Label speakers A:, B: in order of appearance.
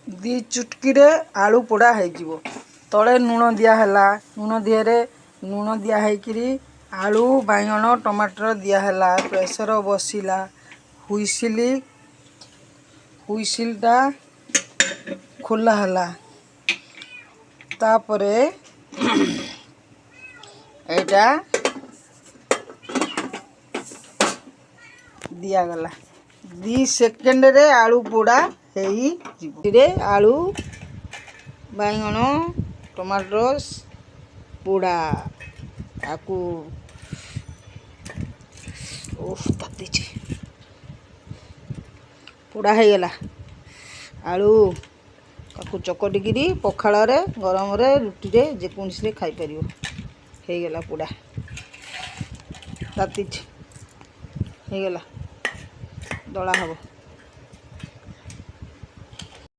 A: दी चुटकी रे आलू पोड़ा हो तले लुण दियाला लुण दिहरे लुण दियाकरी आलू बाइगण टमाटर दियाला प्रेसर बसिला हुइसिलटा खोला हला तापरे एटा दिया गला 2 सेकेंड रे आलू पोड़ा रे आलू बाइगण टमाटर पोड़ा आकू ताती पोड़ा हो गला आलू ताकू चकटिकी पखाल रे गरम रे रुटी रे जेकोसी खाई पारियो हो गला पोड़ा ताती हो गला दला हब।